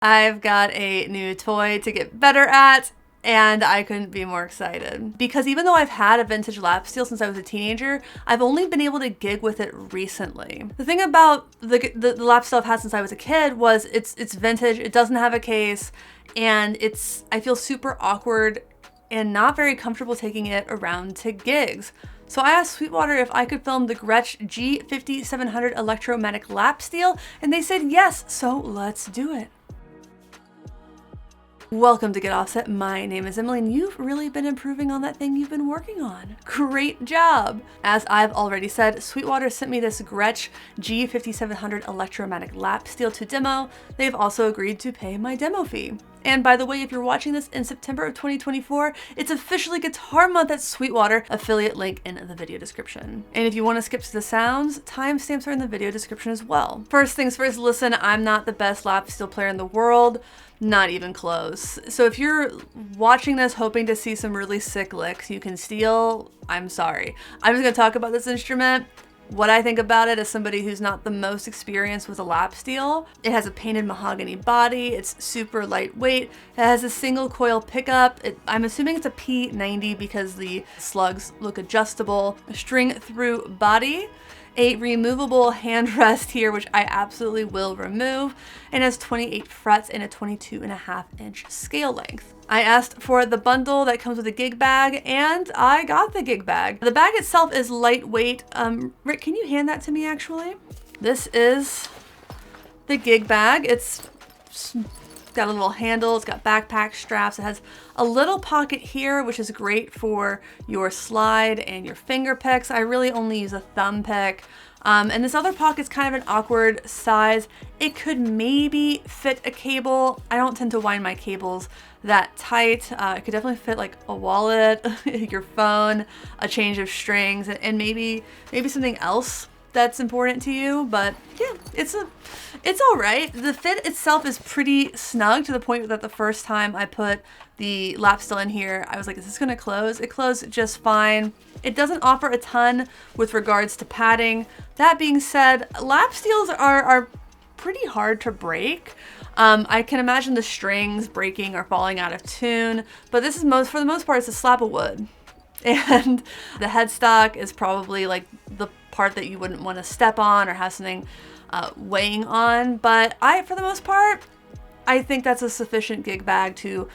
I've got a new toy to get better at, and I couldn't be more excited. Because even though I've had a vintage lap steel since I was a teenager, I've only been able to gig with it recently. The thing about the lap steel I've had since I was a kid was it's vintage, it doesn't have a case, and I feel super awkward and not very comfortable taking it around to gigs. So I asked Sweetwater if I could film the Gretsch G5700 Electromatic lap steel, and they said yes, so let's do it. Welcome to Get Offset. My name is Emily, and you've really been improving on that thing you've been working on. Great job! As I've already said, Sweetwater sent me this Gretsch G5700 Electromatic lap steel to demo. They've also agreed to pay my demo fee. And by the way, if you're watching this in September of 2024, it's officially Guitar Month at Sweetwater, affiliate link in the video description. And if you want to skip to the sounds, timestamps are in the video description as well. First things first, listen, I'm not the best lap steel player in the world, not even close. So if you're watching this hoping to see some really sick licks you can steal, I'm sorry. I'm just gonna talk about this instrument. What I think about it as somebody who's not the most experienced with a lap steel. It has a painted mahogany body, it's super lightweight, it has a single coil pickup, I'm assuming it's a P90 because the slugs look adjustable, a string through body, a removable hand rest here, which I absolutely will remove, and has 28 frets and a 22.5-inch scale length. I asked for the bundle that comes with a gig bag, and I got the gig bag. The bag itself is lightweight. Rick, can you hand that to me actually? This is the gig bag. It's got a little handle, it's got backpack straps, it has a little pocket here, which is great for your slide and your finger picks. I really only use a thumb pick. And this other pocket's kind of an awkward size. It could maybe fit a cable. I don't tend to wind my cables that tight. It could definitely fit like a wallet, your phone, a change of strings, and maybe something else that's important to you. But yeah, it's all right. The fit itself is pretty snug to the point that the first time I put the lap steel in here, I was like, is this gonna close? It closed just fine. It doesn't offer a ton with regards to padding. That being said, lap steels are pretty hard to break. I can imagine the strings breaking or falling out of tune, but this is for the most part, it's a slab of wood. And the headstock is probably like the part that you wouldn't want to step on or have something weighing on. But for the most part, I think that's a sufficient gig bag to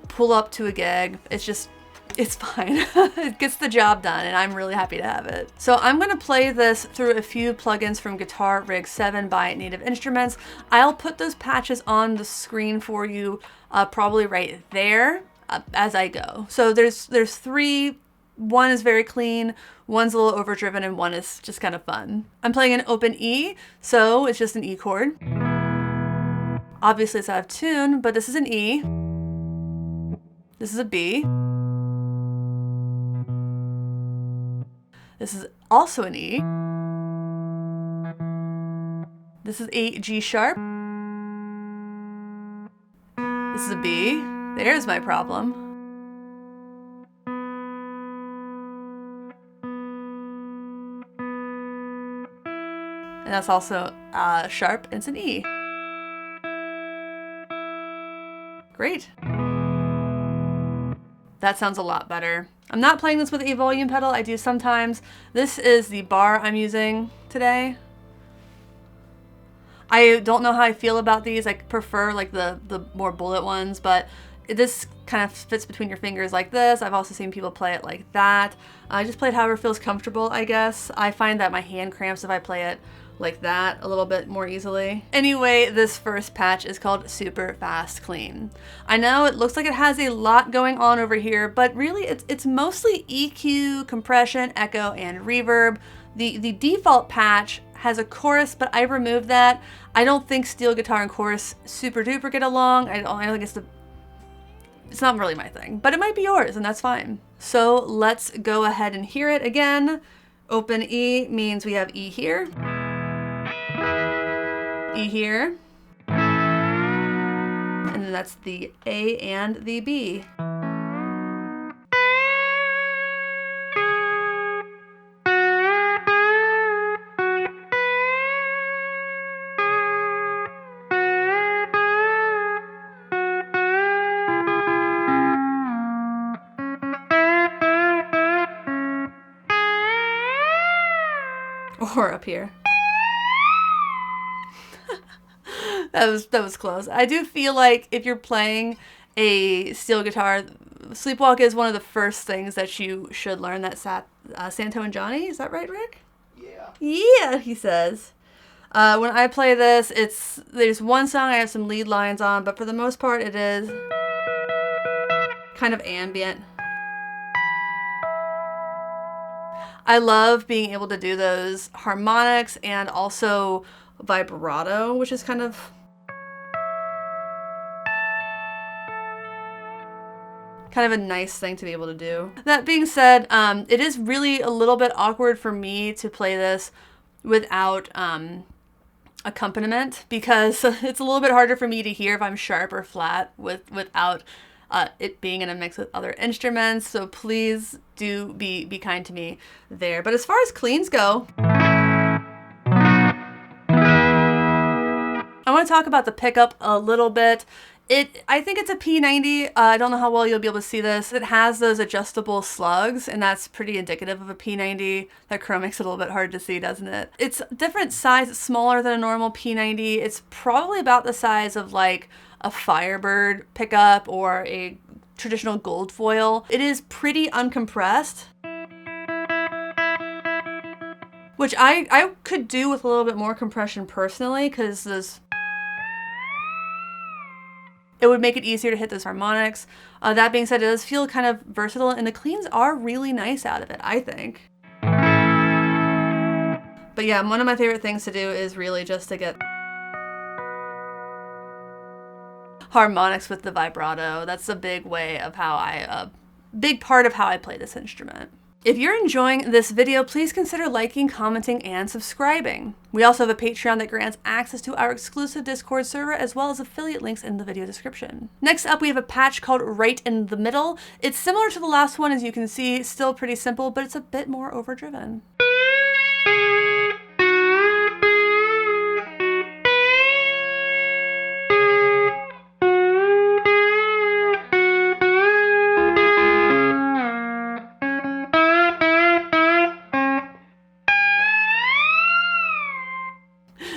pull up to a gig. It's fine. It gets the job done, and I'm really happy to have it. So I'm gonna play this through a few plugins from Guitar Rig 7 by Native Instruments. I'll put those patches on the screen for you, probably right there as I go. So there's three. One is very clean, one's a little overdriven, and one is just kind of fun. I'm playing an open E, so it's just an E chord. Obviously it's out of tune, but this is an E. This is a B. This is also an E. This is a G sharp. This is a B. There's my problem. And that's also sharp, and it's an E. Great. That sounds a lot better. I'm not playing this with a volume pedal, I do sometimes. This is the bar I'm using today. I don't know how I feel about these. I prefer like the more bullet ones, but this kind of fits between your fingers like this. I've also seen people play it like that. I just play it however feels comfortable, I guess. I find that my hand cramps if I play it like that a little bit more easily. Anyway, this first patch is called Super Fast Clean. I know it looks like it has a lot going on over here, but really it's mostly EQ, compression, echo, and reverb. The default patch has a chorus, but I removed that. I don't think steel guitar and chorus super duper get along. I don't think it's not really my thing, but it might be yours, and that's fine. So let's go ahead and hear it again. Open E means we have E here, E here, and then that's the A and the B. lower up here. That was close. I do feel like if you're playing a steel guitar, Sleepwalk is one of the first things that you should learn. That Santo and Johnny, is that right, Rick? Yeah. Yeah, he says. When I play this, there's one song I have some lead lines on, but for the most part it is kind of ambient. I love being able to do those harmonics and also vibrato, which is kind of a nice thing to be able to do. That being said, it is really a little bit awkward for me to play this without accompaniment, because it's a little bit harder for me to hear if I'm sharp or flat without it being in a mix with other instruments. So please do be kind to me there. But as far as cleans go, I want to talk about the pickup a little bit. I think it's a P90. I don't know how well you'll be able to see this. It has those adjustable slugs, and that's pretty indicative of a P90. That chrome makes it a little bit hard to see, doesn't it? It's different size. It's smaller than a normal P90. It's probably about the size of like a Firebird pickup or a traditional gold foil. It is pretty uncompressed, which I could do with a little bit more compression personally, because it would make it easier to hit those harmonics. That being said, it does feel kind of versatile, and the cleans are really nice out of it, I think. But yeah, one of my favorite things to do is really just to get harmonics with the vibrato. That's a big way of big part of how I play this instrument. If you're enjoying this video, please consider liking, commenting, and subscribing. We also have a Patreon that grants access to our exclusive Discord server, as well as affiliate links in the video description. Next up, we have a patch called Right in the Middle. It's similar to the last one, as you can see, still pretty simple, but it's a bit more overdriven.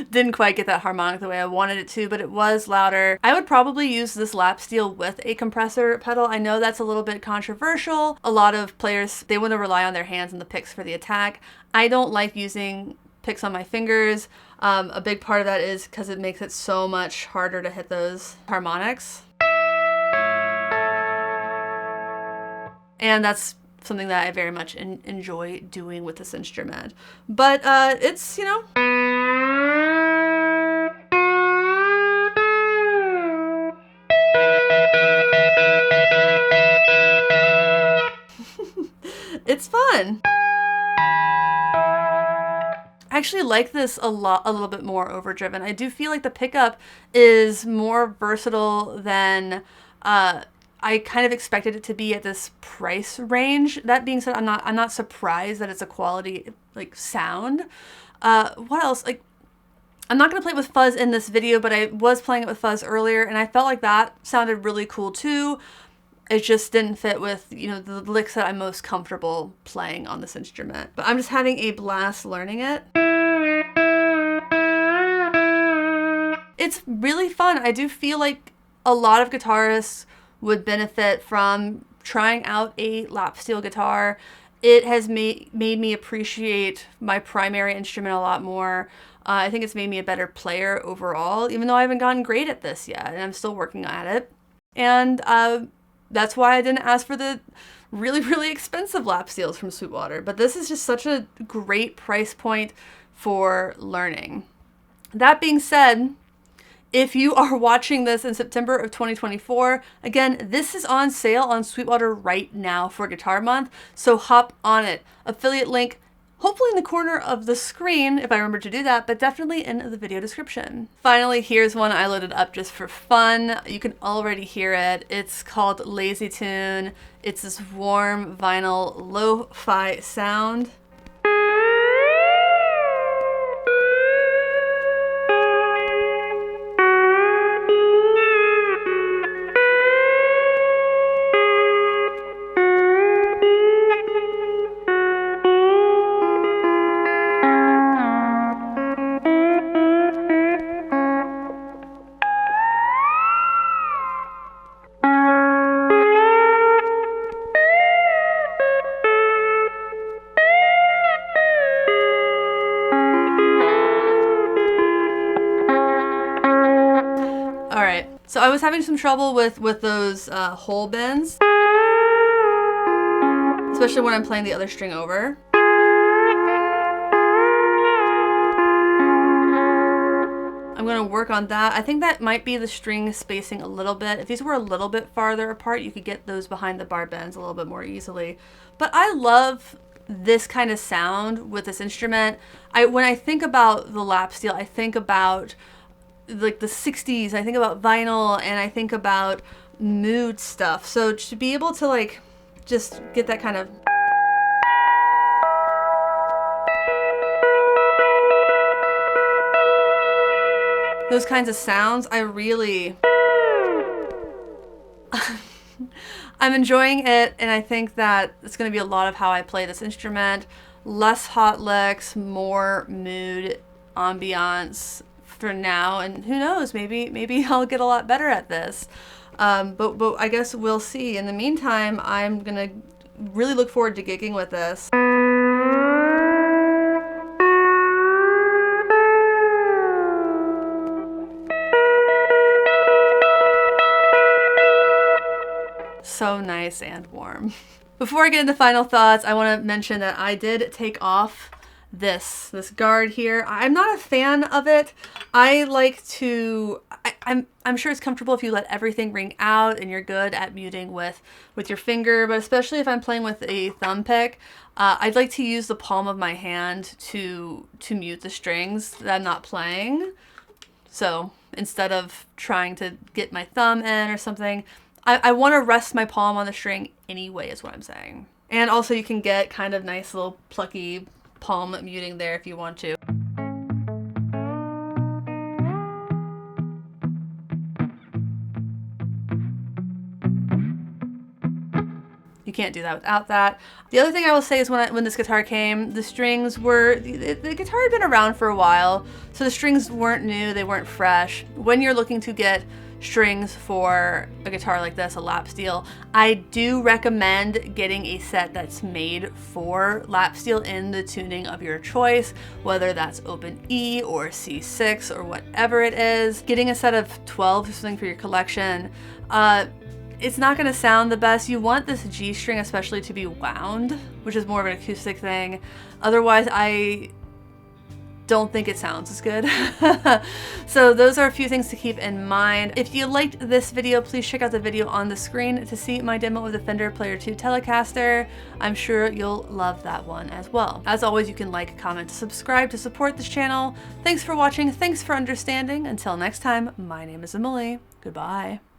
Didn't quite get that harmonic the way I wanted it to, but it was louder. I would probably use this lap steel with a compressor pedal. I know that's a little bit controversial. A lot of players, they want to rely on their hands and the picks for the attack. I don't like using picks on my fingers. A big part of that is because it makes it so much harder to hit those harmonics. And that's something that I very much enjoy doing with this instrument. But it's, you know, it's fun. I actually like this a little bit more overdriven. I do feel like the pickup is more versatile than I kind of expected it to be at this price range. That being said, I'm not surprised that it's a quality like sound. What else? Like, I'm not going to play it with fuzz in this video, but I was playing it with fuzz earlier, and I felt like that sounded really cool too. It just didn't fit with, you know, the licks that I'm most comfortable playing on this instrument. But I'm just having a blast learning it. It's really fun. I do feel like a lot of guitarists would benefit from trying out a lap steel guitar. It has made me appreciate my primary instrument a lot more. I think it's made me a better player overall, even though I haven't gotten great at this yet, and I'm still working at it. And that's why I didn't ask for the really, really expensive lap steels from Sweetwater. But this is just such a great price point for learning. That being said, if you are watching this in September of 2024, again, this is on sale on Sweetwater right now for Guitar Month, so hop on it. Affiliate link hopefully in the corner of the screen, if I remember to do that, but definitely in the video description. Finally, here's one I loaded up just for fun. You can already hear it. It's called Lazy Tune. It's this warm vinyl lo-fi sound. So I was having some trouble with those hole bends, especially when I'm playing the other string over. I'm gonna work on that. I think that might be the string spacing a little bit. If these were a little bit farther apart, you could get those behind the bar bends a little bit more easily. But I love this kind of sound with this instrument. When I think about the lap steel, I think about like the 60s, I think about vinyl, and I think about mood stuff. So to be able to like just get that kind of those kinds of sounds, I really I'm enjoying it, and I think that it's going to be a lot of how I play this instrument. Less hot licks, more mood, ambiance for now, and who knows, maybe I'll get a lot better at this. But I guess we'll see. In the meantime, I'm gonna really look forward to gigging with this. So nice and warm. Before I get into final thoughts, I want to mention that I did take off this guard here. I'm not a fan of it. I like to, I'm sure it's comfortable if you let everything ring out and you're good at muting with your finger, but especially if I'm playing with a thumb pick, I'd like to use the palm of my hand to mute the strings that I'm not playing. So instead of trying to get my thumb in or something, I want to rest my palm on the string anyway, is what I'm saying. And also you can get kind of nice little plucky palm muting there if you want to. You can't do that without that. The other thing I will say is when this guitar came, the strings were, the guitar had been around for a while, so the strings weren't new, they weren't fresh. When you're looking to get strings for a guitar like this, a lap steel, I do recommend getting a set that's made for lap steel in the tuning of your choice, whether that's open E or C6 or whatever it is. Getting a set of 12 or something for your collection, it's not gonna sound the best. You want this G string especially to be wound, which is more of an acoustic thing. Otherwise, I don't think it sounds as good. So those are a few things to keep in mind. If you liked this video, please check out the video on the screen to see my demo of the Fender Player 2 Telecaster. I'm sure you'll love that one as well. As always, you can like, comment, subscribe to support this channel. Thanks for watching, thanks for understanding. Until next time, my name is Emily. Goodbye.